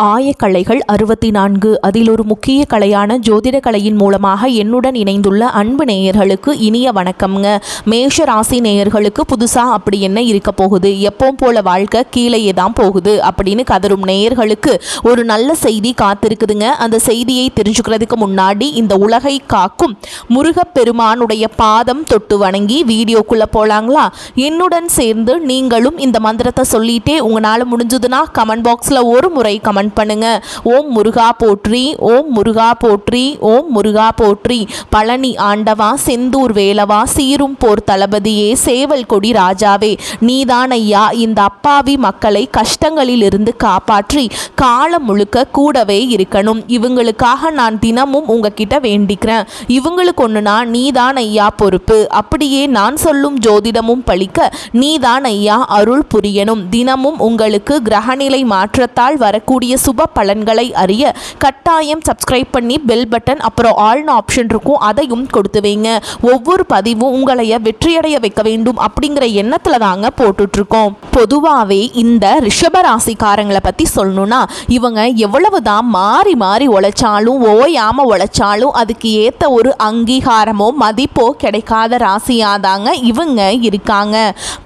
ஆயக்கலைகள் 64. அதில் ஒரு முக்கிய கலையான ஜோதிட கலையின் மூலமாக என்னுடன் இணைந்துள்ள அன்பு நேயர்களுக்கு இனிய வணக்கம்ங்க. மேஷ ராசி நேயர்களுக்கு புதுசாக அப்படி என்ன இருக்க போகுது, எப்பவும் போல வாழ்க்கை கீழேயே தான் போகுது அப்படின்னு கதரும் நேயர்களுக்கு ஒரு நல்ல செய்தி காத்திருக்குதுங்க. அந்த செய்தியை தெரிஞ்சுக்கிறதுக்கு முன்னாடி இந்த உலகை காக்கும் முருகப்பெருமானுடைய பாதம் தொட்டு வணங்கி வீடியோக்குள்ளே போகலாங்களா? என்னுடன் சேர்ந்து நீங்களும் இந்த மந்திரத்தை சொல்லிட்டே உங்களால் முடிஞ்சதுன்னா கமெண்ட் பாக்ஸில் ஒரு முறை கமெண்ட் பண்ணுங்க. ஓம் முருகா போற்றி, ஓம் முருகா போற்றி, ஓம் முருகா போற்றி. பழனி ஆண்டவா, செந்தூர் வேலவா, சீரும் போர் தளபதியே, சேவல் கொடி ராஜாவே, நீதான் ஐயா இந்த அப்பாவி மக்களை கஷ்டங்களில் இருந்து காப்பாற்றி காலம் முழுக்க கூடவே இருக்கணும். இவங்களுக்காக நான் தினமும் உங்ககிட்ட வேண்டிக்கிறேன். இவங்களுக்கு ஒண்ணுனா நீதான் ஐயா பொறுப்பு. அப்படியே நான் சொல்லும் ஜோதிடமும் பழிக்க நீதான் ஐயா அருள் புரியணும். தினமும் உங்களுக்கு கிரகநிலை மாற்றத்தால் வரக்கூடிய சுப பலன்களை அறிய கட்டாயம் சப்ஸ்கிரைப் பண்ணி பெல் பட்டன் அப்புறம் ஆல்னு ஆப்ஷன் இருக்கும், அதையும் கொடுத்து வைங்க. ஒவ்வொரு பதிவும் உங்களைய வெற்றியடைய வைக்க வேண்டும் அப்படிங்கிற எண்ணத்துல தாங்க போட்டுட்டு இருக்கோம். பொதுவாகவே இந்த ரிஷபராசிக்காரங்களை பத்தி சொல்லணும்னா இவங்க எவ்வளவுதான் மாறி மாறி உழைச்சாலும் ஓயாம உழைச்சாலும் அதுக்கு ஏத்த ஒரு அங்கீகாரமோ மதிப்போ கிடைக்காத ராசியாதாங்க இவங்க இருக்காங்க.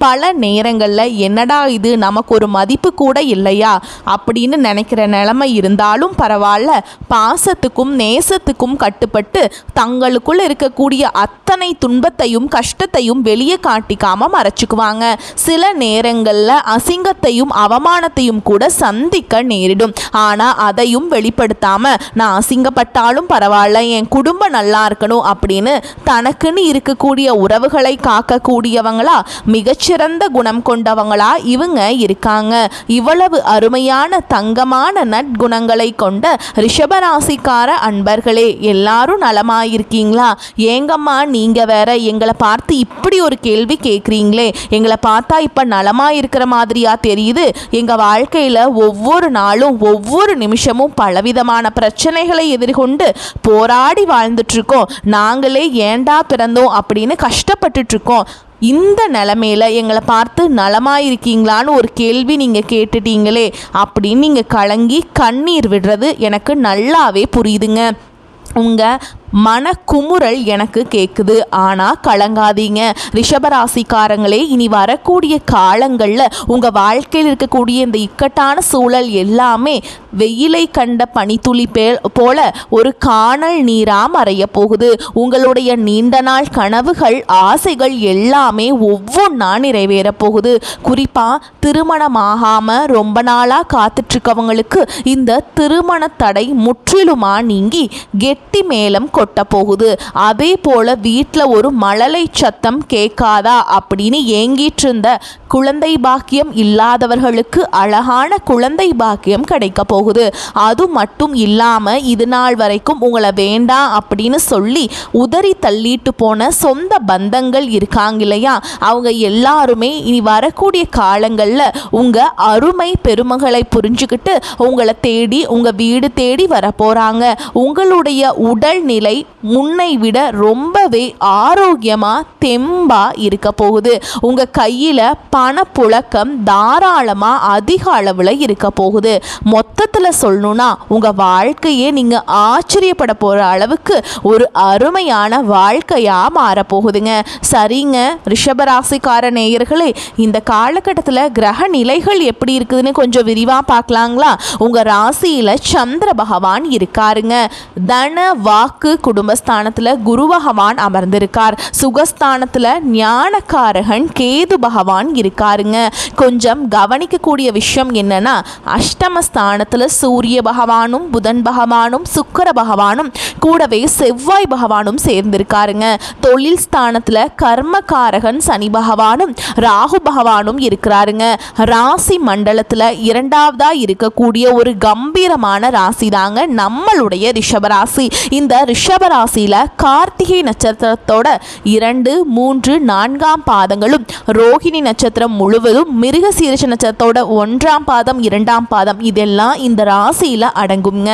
பல நேரங்கள்ல என்னடா இது நமக்கு ஒரு மதிப்பு கூட இல்லையா அப்படின்னு நினைக்கிற நிலைமை இருந்தாலும் பரவாயில்ல, பாசத்துக்கும் நேசத்துக்கும் கட்டுப்பட்டு தங்களுக்குள்ள இருக்கக்கூடிய அத்தனை துன்பத்தையும் கஷ்டத்தையும் வெளியே காட்டிக்காம மறைச்சுக்குவாங்க. சில நேரங்கள்ல அசிங்கத்தையும் அவமானத்தையும் கூட சந்திக்க நேரிடும். ஆனா அதையும் வெளிப்படுத்தாம நான் அசிங்கப்பட்டாலும் பரவாயில்ல, என் குடும்பம் நல்லா இருக்கணும் அப்படின்னு தனக்குன்னு இருக்கக்கூடிய உறவுகளை காக்கக்கூடியவங்களா மிகச்சிறந்த குணம் கொண்டவங்களா இவங்க இருக்காங்க. இவ்வளவு அருமையான தங்கமான நற்குணங்களை கொண்ட ரிஷபராசிக்கார அன்பர்களே, எல்லாரும் நலமாயிருக்கீங்களா? ஏங்கம்மா நீங்க வேற எங்களை பார்த்து இப்படி ஒரு கேள்வி கேட்குறீங்களே, எங்களை பார்த்தா இப்ப நலமாயிருக்கிற மாதிரியா தெரியுது? எங்க வாழ்க்கையில ஒவ்வொரு நாளும் ஒவ்வொரு நிமிஷமும் பலவிதமான பிரச்சனைகளை எதிர்கொண்டு போராடி வாழ்ந்துட்டு இருக்கோம். நாங்களே ஏண்டா பிறந்தோம் அப்படின்னு கஷ்டப்பட்டுட்டு இருக்கோம். இந்த நிலமையில எங்களை பார்த்து நலமாயிருக்கீங்களான்னு ஒரு கேள்வி நீங்கள் கேட்டுட்டீங்களே அப்படின்னு நீங்கள் கலங்கி கண்ணீர் விடுறது எனக்கு நல்லாவே புரியுதுங்க. உங்கள் மனக்குமுறல் எனக்கு கேட்குது. ஆனால் கலங்காதீங்க ரிஷபராசிக்காரங்களே, இனி வரக்கூடிய காலங்களில் உங்கள் வாழ்க்கையில் இருக்கக்கூடிய இந்த இக்கட்டான சூழல் எல்லாமே வெயிலை கண்ட பனித்துளி போல ஒரு காணல் நீராக மறைய போகுது. உங்களுடைய நீண்ட நாள் கனவுகள் ஆசைகள் எல்லாமே ஒவ்வொன்றா நிறைவேற போகுது. குறிப்பாக திருமணமாகாமல் ரொம்ப நாளாக காத்துட்ருக்கவங்களுக்கு இந்த திருமண தடை முற்றிலுமாக நீங்கி கெட்டி மேலம் கொட்ட போகுது. அதே போல வீட்டில் ஒரு மழலை சத்தம் கேட்காதா அப்படின்னு ஏங்கிட்டு இருந்த குழந்தை பாக்கியம் இல்லாதவர்களுக்கு அழகான குழந்தை பாக்கியம் கிடைக்க போகுது. அது மட்டும் இல்லாம இது நாள் வரைக்கும் உங்களை வேண்டாம் அப்படின்னு சொல்லி உதறி தள்ளிட்டு போன சொந்த பந்தங்கள் இருக்காங்க இல்லையா, அவங்க எல்லாருமே இனி வரக்கூடிய காலங்களில் உங்க அருமை பெருமகளை புரிஞ்சுக்கிட்டு உங்களை தேடி உங்க வீடு தேடி வர போறாங்க. உங்களுடைய உடல்நிலை முன்னை விட ரொம்பவே ஆரோக்கியமா தெம்பா இருக்க போகுது. உங்க கையில பணப்புழக்கம் தாராளமா அதிக அளவுல இருக்க போகுது. மொத்தத்துல சொல்லணும்னா உங்க வாழ்க்கையே நீங்க ஆச்சரியப்பட போற அளவுக்கு ஒரு அருமையான வாழ்க்கையா மாறப்போகுதுங்க. சரிங்க ரிஷபராசிக்கார நேயர்களே, இந்த காலகட்டத்தில் கிரக நிலைகள் எப்படி இருக்குதுன்னு கொஞ்சம் விரிவா பார்க்கலாங்களா? உங்க ராசியில சந்திர பகவான் இருக்காருங்க. தன வாக்கு குடும்பஸ்தானத்துல குரு பகவான் அமர்ந்திருக்கார். சுகஸ்தானத்துல ஞானக்காரகன் கேது பகவான் இருக்காருங்க. கொஞ்சம் கவனிக்கக்கூடிய விஷயம் என்னன்னா அஷ்டமஸ்தானத்துல சூரிய பகவானும் புதன் பகவானும் சுக்கிர பகவானும் கூடவே செவ்வாய் பகவானும் சேர்ந்திருக்காருங்க. தொழில் ஸ்தானத்துல கர்மகாரகன் சனி பகவானும் ராகு பகவானும் இருக்கிறாருங்க. ராசி மண்டலத்துல இரண்டாவதா இருக்கக்கூடிய ஒரு கம்பீரமான ராசி தாங்க நம்மளுடைய ரிஷபராசி. இந்த ரிஷபராசியில கார்த்திகை நட்சத்திரத்தோட 2, 3, 4 பாதங்களும், ரோஹிணி நட்சத்திரம் முழுவதும், மிருகசீரிஷ நட்சத்திரத்தோட 1ஆம் பாதம் 2ஆம் பாதம் இதெல்லாம் இந்த ராசியில அடங்குங்க.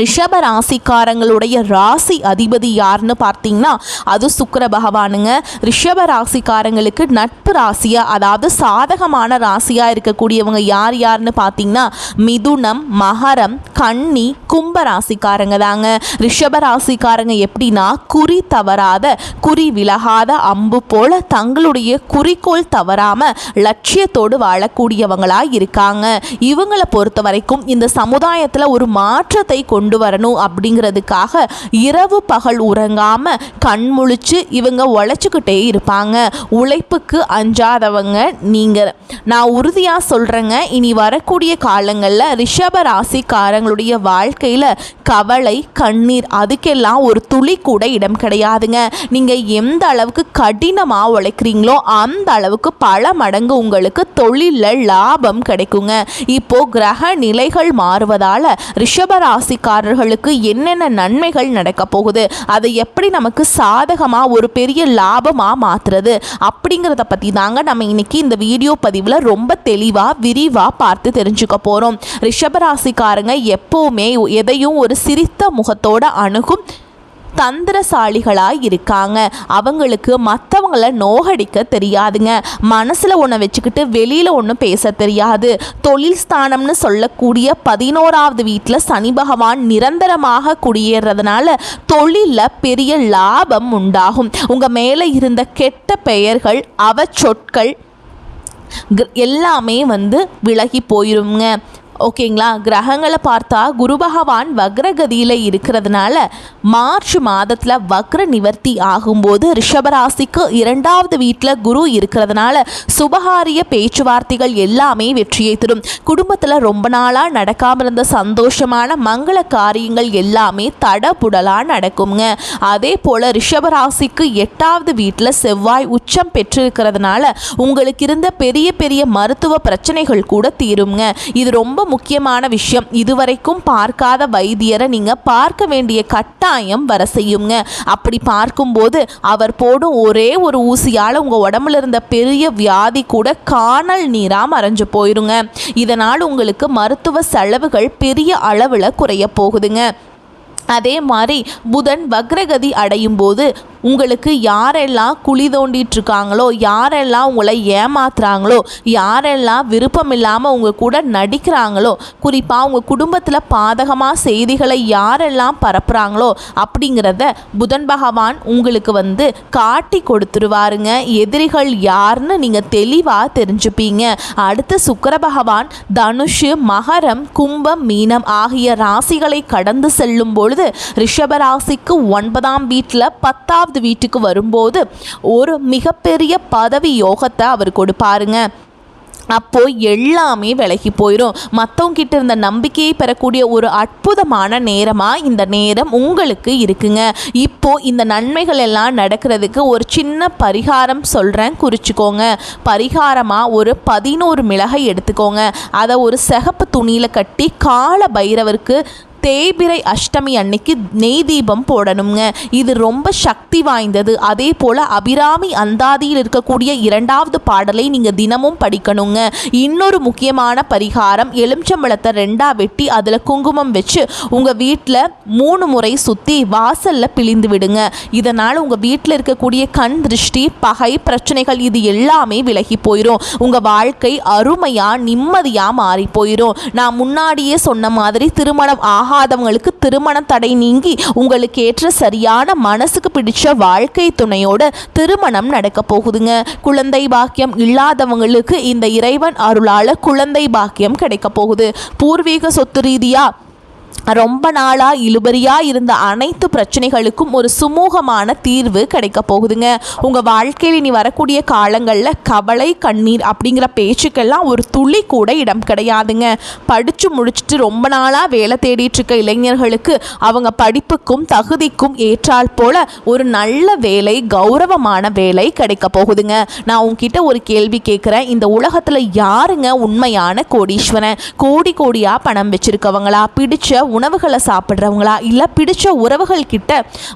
ரிஷப ராசிக்காரங்களுடைய ராசி அதிபதி யாருன்னு பார்த்தீங்கன்னா அது சுக்கிர பகவானுங்க. ரிஷப ராசிக்காரங்களுக்கு நட்பு ராசியாக, அதாவது சாதகமான ராசியாக இருக்கக்கூடியவங்க யார் யாருன்னு பார்த்தீங்கன்னா மிதுனம், மகரம், கன்னி, கும்ப ராசிக்காரங்க தாங்க. ரிஷப ராசிக்காரங்க எப்படின்னா குறி தவறாத, குறி விலகாத அம்பு போல தங்களுடைய குறிக்கோள் தவறாம லட்சியத்தோடு வாழக்கூடியவங்களாக இருக்காங்க. இவங்களை பொறுத்த வரைக்கும் இந்த சமுதாயத்தில் ஒரு மாற்றத்தை கொண்டு வரணும் அப்படிங்கிறதுக்காக இரவு பகல் உறங்காம கண் முழிச்சு இவங்க உழைச்சிக்கிட்டே இருப்பாங்க. உழைப்புக்கு அஞ்சாதவங்க நீங்க. நான் உறுதியா சொல்றேங்க, இனி வரக்கூடிய காலங்களில் ரிஷப ராசிக்காரங்களுடைய வாழ்க்கையில கவலை, கண்ணீர் அதுக்கெல்லாம் ஒரு துளி கூட இடம் கிடையாதுங்க. நீங்க எந்த அளவுக்கு கடினமா உழைக்கிறீங்களோ அந்த அளவுக்கு பல மடங்கு உங்களுக்கு தொழிலில் லாபம் கிடைக்குங்க. இப்போ கிரக நிலைகள் மாறுவதால ரிஷப ராசிக்காரர்களுக்கு என்னென்ன நன்மைகள் நடக்க போகுது, அதை எப்படி நமக்கு சாதகமாக ஒரு பெரிய லாபமாக மாற்றுறது அப்படிங்கிறத பற்றி தாங்க நம்ம இன்னைக்கு இந்த வீடியோ பதிவில் ரொம்ப தெளிவாக விரிவாக பார்த்து தெரிஞ்சுக்க போகிறோம். ரிஷபராசிக்காரங்க எப்போவுமே எதையும் ஒரு சிரித்த முகத்தோட அணுகும் தந்திரசாலிகளாக இருக்காங்க. அவங்களுக்கு மற்றவங்களை நோகடிக்க தெரியாதுங்க. மனசில் ஒன்று வச்சுக்கிட்டு வெளியில் ஒன்று பேச தெரியாது. தொழில் ஸ்தானம்னு சொல்லக்கூடிய 11வது வீட்டில் சனி பகவான் நிரந்தரமாக குடியேறதுனால தொழிலில் பெரிய லாபம் உண்டாகும். உங்கள் மேலே இருந்த கெட்ட பெயர்கள், அவச்சொற்கள் எல்லாமே விலகி போயிருங்க. ஓகேங்களா? கிரகங்களை பார்த்தா குரு பகவான் வக்ரகதியில் இருக்கிறதுனால மார்ச் மாதத்தில் வக்ர நிவர்த்தி ஆகும்போது ரிஷபராசிக்கு 2வது வீட்டில் குரு இருக்கிறதுனால சுபகாரிய பேச்சுவார்த்தைகள் எல்லாமே வெற்றியை தரும். குடும்பத்தில் ரொம்ப நாளாக நடக்காமல் இருந்த சந்தோஷமான மங்கள காரியங்கள் எல்லாமே தடபுடலாக நடக்குங்க. அதே போல் ரிஷபராசிக்கு 8வது வீட்டில் செவ்வாய் உச்சம் பெற்றிருக்கிறதுனால உங்களுக்கு இருந்த பெரிய பெரிய மருத்துவ பிரச்சனைகள் கூட தீருங்க. இது ரொம்ப முக்கியமான விஷயம். இதுவரைக்கும் பார்க்காத வைத்தியரை நீங்க பார்க்க வேண்டிய கட்டாயம் வர செய்யுங்க. அப்படி பார்க்கும்போது அவர் போடும் ஒரே ஒரு ஊசியால் உங்க உடம்புல இருந்த பெரிய வியாதி கூட காணல் நீரா மறைஞ்சு போயிருங்க. இதனால் உங்களுக்கு மருத்துவ செலவுகள் பெரிய அளவில் குறைய போகுதுங்க. அதே மாதிரி புதன் வக்ரகதி அடையும் போது உங்களுக்கு யாரெல்லாம் குழி தோண்டிட்டு இருக்காங்களோ, யாரெல்லாம் உங்களை ஏமாத்துறாங்களோ, யாரெல்லாம் விருப்பம் இல்லாமல் உங்கள் கூட நடிக்கிறாங்களோ, குறிப்பாக உங்கள் குடும்பத்தில் பாதகமாக செய்திகளை யாரெல்லாம் பரப்புகிறாங்களோ அப்படிங்கிறத புதன் பகவான் உங்களுக்கு காட்டி கொடுத்துருவாருங்க. எதிரிகள் யாருன்னு நீங்கள் தெளிவாக தெரிஞ்சுப்பீங்க. அடுத்து சுக்கிர பகவான் தனுஷு, மகரம், கும்பம், மீனம் ஆகிய ராசிகளை கடந்து செல்லும் பொழுது ரிஷபராசிக்கு 9ஆம் வீட்டில் 10வது வீட்டுக்கு வரும்போது ஒரு மிகப்பெரிய பதவி யோகத்தை அவர் கொடுப்பாருங்க. அப்போ எல்லாமே விலகி போயிடும். மற்றவங்க கிட்ட இருந்த நம்பிக்கையை பெறக்கூடிய ஒரு அற்புதமான நேரமாக இந்த நேரம் உங்களுக்கு இருக்குங்க. இப்போ இந்த நன்மைகள் எல்லாம் நடக்கிறதுக்கு ஒரு சின்ன பரிகாரம் சொல்கிறேன், குறிச்சிக்கோங்க. பரிகாரமாக ஒரு 11 மிளகை எடுத்துக்கோங்க. அதை ஒரு சிகப்பு துணியில் கட்டி கால பைரவருக்கு தேய்பிறை அஷ்டமி அன்னைக்கு நெய் தீபம் போடணுங்க. இது ரொம்ப சக்தி வாய்ந்தது. அதே போல் அபிராமி அந்தாதியில் இருக்கக்கூடிய 2வது பாடலை நீங்கள் தினமும் படிக்கணுங்க. இன்னொரு முக்கியமான பரிகாரம், எலுமிச்சம்பழத்தை 2ஆ வெட்டி அதில் குங்குமம் வச்சு உங்கள் வீட்டில் 3 முறை சுற்றி வாசலில் பிழிந்து விடுங்க. இதனால் உங்கள் வீட்டில் இருக்கக்கூடிய கண் திருஷ்டி, பகை, பிரச்சனைகள் இது எல்லாமே விலகி போயிடும். உங்கள் வாழ்க்கை அருமையாக நிம்மதியாக மாறி போயிடும். நான் முன்னாடியே சொன்ன மாதிரி திருமணம் ஆகாதவங்களுக்கு திருமண தடை நீங்கி உங்களுக்கு ஏற்ற சரியான மனசுக்கு பிடிச்ச வாழ்க்கை துணையோட திருமணம் நடக்க போகுதுங்க. குழந்தை பாக்கியம் இல்லாதவங்களுக்கு இந்த இறைவன் அருளால குழந்தை பாக்கியம் கிடைக்க போகுது. பூர்வீக சொத்து ரீதியா ரொம்ப நாளாக இழுபறியாக இருந்த அனைத்து பிரச்சனைகளுக்கும் ஒரு சுமூகமான தீர்வு கிடைக்க போகுதுங்க. உங்கள் வாழ்க்கையில் இனி வரக்கூடிய காலங்களில் கவலை, கண்ணீர் அப்படிங்கிற பேச்சுக்கெல்லாம் ஒரு துளி கூட இடம் கிடையாதுங்க. படித்து முடிச்சுட்டு ரொம்ப நாளாக வேலை தேடிட்டு இருக்க இளைஞர்களுக்கு அவங்க படிப்புக்கும் தகுதிக்கும் ஏற்றால் போல ஒரு நல்ல வேலை, கௌரவமான வேலை கிடைக்க போகுதுங்க. நான் உங்ககிட்ட ஒரு கேள்வி கேட்குறேன். இந்த உலகத்தில் யாருங்க உண்மையான கோடீஸ்வரன்? கோடி கோடியாக பணம் வச்சுருக்கவங்களா? பிடிச்ச உணவுகளை சாப்பிட்றவங்களா, இல்லை பிடிச்ச உறவுகள் கிட்ட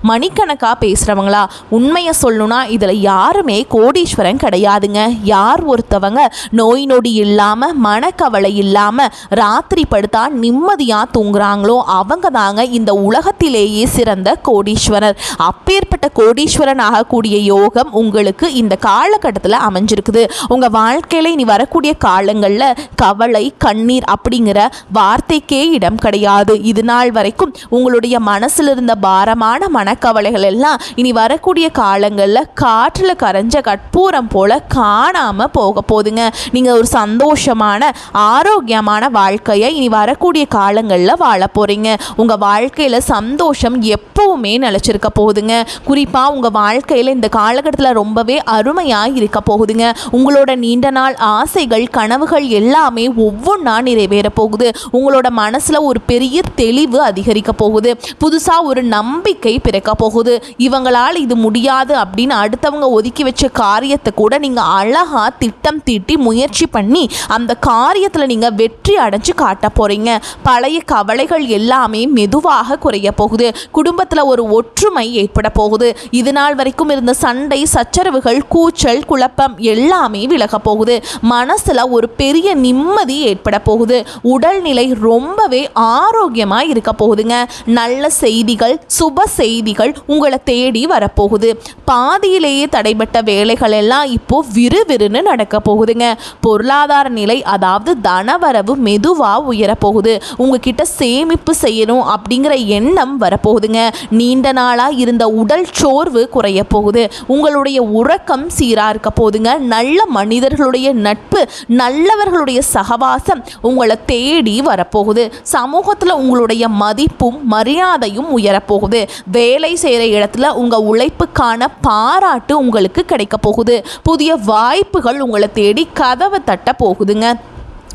மணிக்கணக்காக பேசுகிறவங்களா? உண்மையை சொல்லணும்னா இதில் யாருமே கோடீஸ்வரன் கிடையாதுங்க. யார் ஒருத்தவங்க நோய் நொடி இல்லாமல் மனக்கவலை இல்லாமல் ராத்திரி படுத்தா நிம்மதியாக தூங்குறாங்களோ அவங்க தாங்க இந்த உலகத்திலேயே சிறந்த கோடீஸ்வரர். அப்பேற்பட்ட கோடீஸ்வரன் ஆகக்கூடிய யோகம் உங்களுக்கு இந்த காலகட்டத்தில் அமைஞ்சிருக்குது. உங்கள் வாழ்க்கையில் இனி வரக்கூடிய காலங்களில் கவலை கண்ணீர் அப்படிங்கிற வார்த்தைக்கே இடம் கிடையாது. இது நாள் வரைக்கும் உங்களுடைய மனசில் இருந்த பாரமான மனக்கவலைகள் எல்லாம் இனி வரக்கூடிய காலங்களில் காற்றில் கரைஞ்ச கற்பூரம் போல காணாமல் போக போதுங்க. நீங்கள் ஒரு சந்தோஷமான ஆரோக்கியமான வாழ்க்கையை இனி வரக்கூடிய காலங்களில் வாழ போகிறீங்க. உங்கள் வாழ்க்கையில் சந்தோஷம் எப்பவுமே நிலச்சிருக்க போகுதுங்க. குறிப்பாக உங்கள் வாழ்க்கையில் இந்த காலகட்டத்தில் ரொம்பவே அருமையாக இருக்க போகுதுங்க. உங்களோட நீண்ட நாள் ஆசைகள் கனவுகள் எல்லாமே ஒவ்வொன்றா நிறைவேற போகுது. உங்களோட மனசில் ஒரு பெரிய தெளிவு அதிகரிக்க போகுது. புதுசாக ஒரு நம்பிக்கை பிறக்க போகுது. இவங்களால் இது முடியாது அப்படின்னு அடுத்தவங்க ஒதுக்கி வச்ச காரியத்தை கூட நீங்கள் அழகாக திட்டம் தீட்டி முயற்சி பண்ணி அந்த காரியத்தில் நீங்கள் வெற்றி அடைஞ்சு காட்ட போகிறீங்க. பழைய கவலைகள் எல்லாமே மெதுவாக குறைய போகுது. குடும்பத்தில் ஒரு ஒற்றுமை ஏற்பட போகுது. இது நாள் வரைக்கும் இருந்த சண்டை சச்சரவுகள் கூச்சல் குழப்பம் எல்லாமே விலக போகுது. மனசில் ஒரு பெரிய நிம்மதி ஏற்பட போகுது. உடல்நிலை ரொம்பவே ஆரோக்கியமாக இருக்க போகுதுங்க. நல்ல செய்திகள் சுப செய்திகள் உங்களை தேடி வரப்போகுது. பாதியிலேயே தடைபட்ட வேலைகள் எல்லாம் இப்போ விறுவிறுன்னு நடக்க போகுதுங்க. பொருளாதார நிலை அதாவது தனவரவு மெதுவாக உயரப்போகுது. உங்ககிட்ட சேமிப்பு செய்யணும் அப்படிங்கிற எண்ணம் வரப்போகுதுங்க. நீண்ட நாளாக இருந்த உடல் சோர்வு குறைய போகுது. உங்களுடைய உறக்கம் சீராக இருக்க போகுதுங்க. நல்ல மனிதர்களுடைய நட்பு நல்லவர்களுடைய சகவாசம் உங்களை தேடி வரப்போகுது. சமூகத்தில் உங்களுடைய மதிப்பும் மரியாதையும் உயரப்போகுது. வேலை செய்கிற இடத்துல உங்கள் உழைப்புக்கான பாராட்டு உங்களுக்கு கிடைக்க போகுது. புதிய வாய்ப்புகள் உங்களை தேடி கதவை தட்ட போகுதுங்க.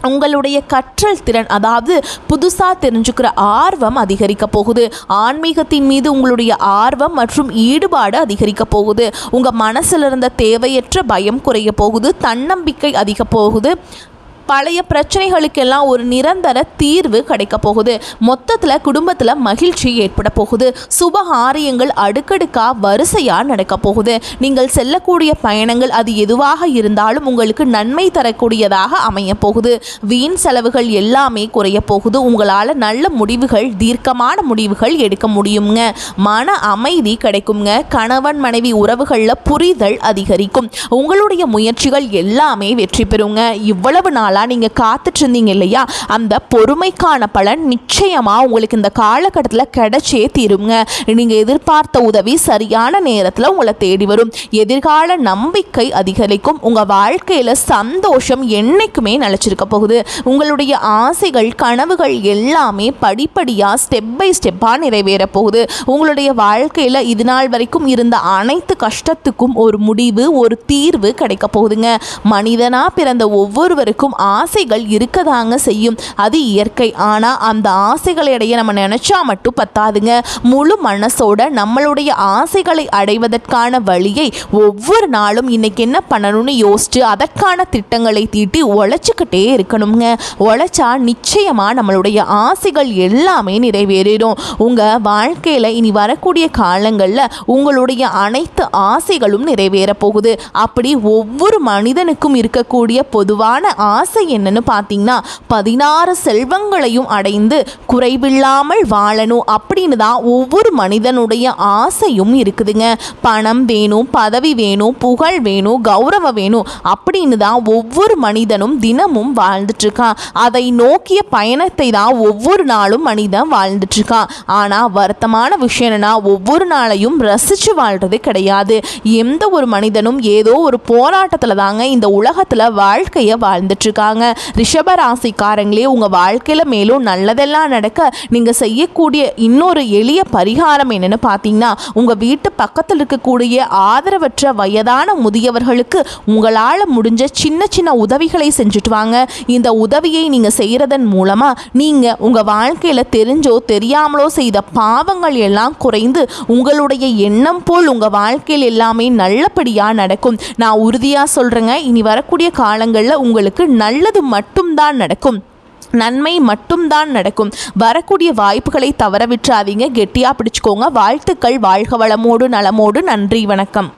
உங்களுடைய கற்றல் திறன் அதாவது புதுசாக தெரிஞ்சுக்கிற ஆர்வம் அதிகரிக்க போகுது. ஆன்மீகத்தின் மீது உங்களுடைய ஆர்வம் மற்றும் ஈடுபாடு அதிகரிக்க போகுது. உங்கள் மனசில் இருந்த தேவையற்ற பயம் குறைய போகுது. தன்னம்பிக்கை அதிக போகுது. பழைய பிரச்சனைகளுக்கெல்லாம் ஒரு நிரந்தர தீர்வு கிடைக்க போகுது. மொத்தத்தில் குடும்பத்தில் மகிழ்ச்சி ஏற்பட போகுது. சுபகாரியங்கள் அடுக்கடுக்காக வரிசையாக நடக்க போகுது. நீங்கள் செல்லக்கூடிய பயணங்கள் அது எதுவாக இருந்தாலும் உங்களுக்கு நன்மை தரக்கூடியதாக அமைய போகுது. வீண் செலவுகள் எல்லாமே குறைய போகுது. உங்களால் நல்ல முடிவுகள் தீர்க்கமான முடிவுகள் எடுக்க முடியுங்க. மன அமைதி கிடைக்குங்க. கணவன் மனைவி உறவுகளில் புரிதல் அதிகரிக்கும். உங்களுடைய முயற்சிகள் எல்லாமே வெற்றி பெறுங்க. இவ்வளவு நாள் நீங்கள் காத்துட்டு இருந்தீங்க இல்லையா, அந்த பொறுமைக்கான பலன் நிச்சயமாக உங்களுக்கு இந்த காலகட்டத்தில் கிடைச்சே தீருங்க. நீங்கள் எதிர்பார்த்த உதவி சரியான நேரத்தில் உங்களை தேடி வரும். எதிர்கால நம்பிக்கை அதிகரிக்கும். உங்கள் வாழ்க்கையில் சந்தோஷம் என்னைக்குமே நிலச்சிருக்க போகுது. உங்களுடைய ஆசைகள் கனவுகள் எல்லாமே படிப்படியாக ஸ்டெப் பை ஸ்டெப்பாக நிறைவேற போகுது. உங்களுடைய வாழ்க்கையில் இது நாள் வரைக்கும் இருந்த அனைத்து கஷ்டத்துக்கும் ஒரு முடிவு ஒரு தீர்வு கிடைக்க போகுதுங்க. மனிதனாக பிறந்த ஒவ்வொருவருக்கும் ஆசைகள் இருக்கதாங்க செய்யும். அது இயற்கை. ஆனால் அந்த ஆசைகளிடையே நம்ம நினச்சா மட்டும் பத்தாதுங்க. முழு மனசோட நம்மளுடைய ஆசைகளை அடைவதற்கான வழியை ஒவ்வொரு நாளும் இன்னைக்கு என்ன பண்ணணும்னு யோசிச்சு அதற்கான திட்டங்களை தீட்டி உழைச்சிக்கிட்டே இருக்கணுங்க. உழைச்சா நிச்சயமாக நம்மளுடைய ஆசைகள் எல்லாமே நிறைவேறிடும். உங்கள் வாழ்க்கையில் இனி வரக்கூடிய காலங்களில் உங்களுடைய அனைத்து ஆசைகளும் நிறைவேற போகுது. அப்படி ஒவ்வொரு மனிதனுக்கும் இருக்கக்கூடிய பொதுவான ஆசை என்னன்னு பார்த்தீங்கன்னா 16 செல்வங்களையும் அடைந்து குறைவில்லாமல் வாழணும் அப்படின்னு தான் ஒவ்வொரு மனிதனுடைய ஆசையும் இருக்குதுங்க. பணம் வேணும், பதவி வேணும், புகழ் வேணும், கௌரவம் வேணும் அப்படின்னு தான் ஒவ்வொரு மனிதனும் தினமும் வாழ்ந்துட்டு இருக்கான். அதை நோக்கிய பயணத்தை தான் ஒவ்வொரு நாளும் மனிதன் வாழ்ந்துட்டு இருக்கான். ஆனால் வருத்தமான விஷயம் என்னன்னா ஒவ்வொரு நாளையும் ரசித்து வாழ்றது கிடையாது. எந்த ஒரு மனிதனும் ஏதோ ஒரு போராட்டத்தில் தாங்க இந்த உலகத்தில் வாழ்க்கையை வாழ்ந்துட்டு இருக்காங்க. ரிஷப ராசிக்காரங்களே, உங்கள் வாழ்க்கையில் மேலும் நல்லதெல்லாம் நடக்க நீங்கள் செய்யக்கூடிய இன்னொரு எளிய பரிகாரம் என்னன்னு பார்த்தீங்கன்னா, உங்கள் வீட்டு பக்கத்தில் இருக்கக்கூடிய ஆதரவற்ற வயதான முதியவர்களுக்கு உங்களால் முடிஞ்ச சின்ன சின்ன உதவிகளை செஞ்சுட்டு வாங்க. இந்த உதவியை நீங்கள் செய்கிறதன் மூலமாக நீங்கள் உங்கள் வாழ்க்கையில் தெரிஞ்சோ தெரியாமலோ செய்த பாவங்கள் எல்லாம் குறைந்து உங்களுடைய எண்ணம் போல் உங்கள் வாழ்க்கையில் எல்லாமே நல்லபடியாக நடக்கும். நான் உறுதியாக சொல்கிறேங்க, இனி வரக்கூடிய காலங்களில் உங்களுக்கு நல்லது மட்டும்தான் நடக்கும். நன்மை மட்டும்தான் நடக்கும். வரக்கூடிய வாய்ப்புகளை தவற விட்டுறாதீங்க, கெட்டியாக பிடிச்சுக்கோங்க. வாழ்த்துக்கள். வாழ்க வளமோடு நலமோடு. நன்றி, வணக்கம்.